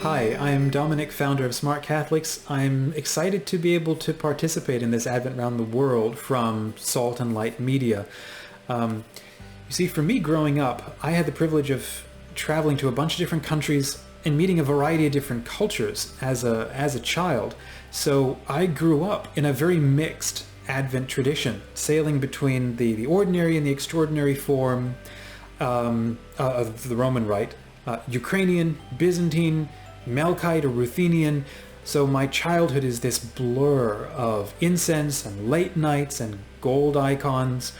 Hi, I'm Dominic, founder of Smart Catholics. I'm excited to be able to participate in this Advent Round the World from Salt and Light Media. You see, for me growing up, I had the privilege of traveling to a bunch of different countries and meeting a variety of different cultures as a child. So I grew up in a very mixed Advent tradition, sailing between the ordinary and the extraordinary form of the Roman Rite, Ukrainian, Byzantine, Melkite or Ruthenian. So my childhood is this blur of incense and late nights and gold icons.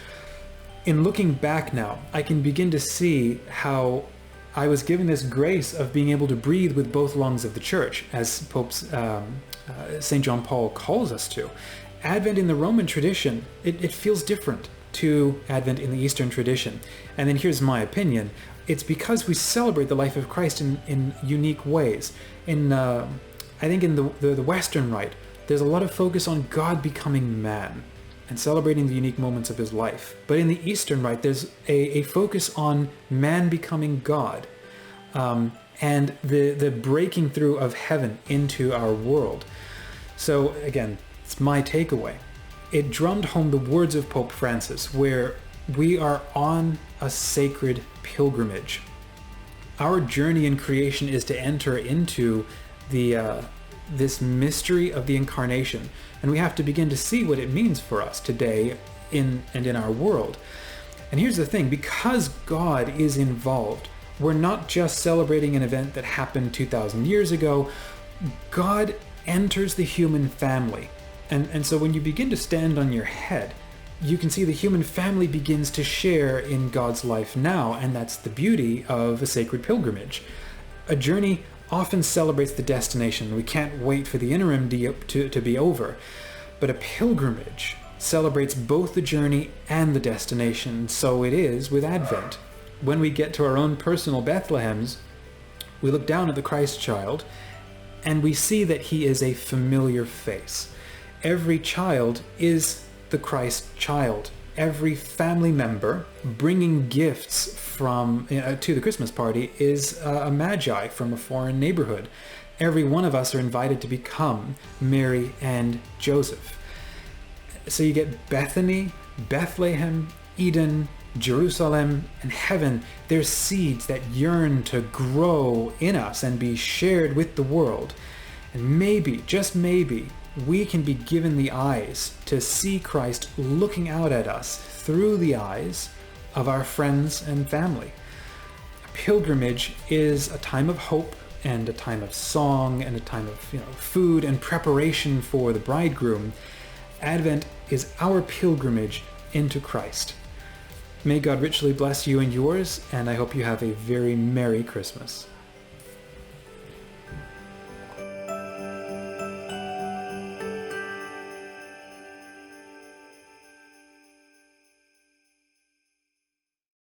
In looking back now, I can begin to see how I was given this grace of being able to breathe with both lungs of the church, as Pope St. John Paul calls us to. Advent in the Roman tradition, it feels different to Advent in the Eastern tradition. And then here's my opinion. It's because we celebrate the life of Christ in unique ways. I think in the Western Rite, there's a lot of focus on God becoming man and celebrating the unique moments of his life. But in the Eastern Rite, there's a focus on man becoming God and the breaking through of heaven into our world. So again, it's my takeaway. It drummed home the words of Pope Francis, where we are on a sacred pilgrimage. Our journey in creation is to enter into this mystery of the Incarnation, and we have to begin to see what it means for us today in our world. And here's the thing, because God is involved, we're not just celebrating an event that happened 2,000 years ago. God enters the human family. And so when you begin to stand on your head, you can see the human family begins to share in God's life now, and that's the beauty of a sacred pilgrimage. A journey often celebrates the destination. We can't wait for the interim to be over. But a pilgrimage celebrates both the journey and the destination. So it is with Advent. When we get to our own personal Bethlehems, we look down at the Christ child, and we see that he is a familiar face. Every child is the Christ child. Every family member bringing gifts to the Christmas party is a magi from a foreign neighborhood. Every one of us are invited to become Mary and Joseph. So you get Bethany, Bethlehem, Eden, Jerusalem, and heaven. They're seeds that yearn to grow in us and be shared with the world. And maybe, just maybe, we can be given the eyes to see Christ looking out at us through the eyes of our friends and family. A pilgrimage is a time of hope and a time of song and a time of food and preparation for the bridegroom. Advent is our pilgrimage into Christ. May God richly bless you and yours, and I hope you have a very Merry Christmas.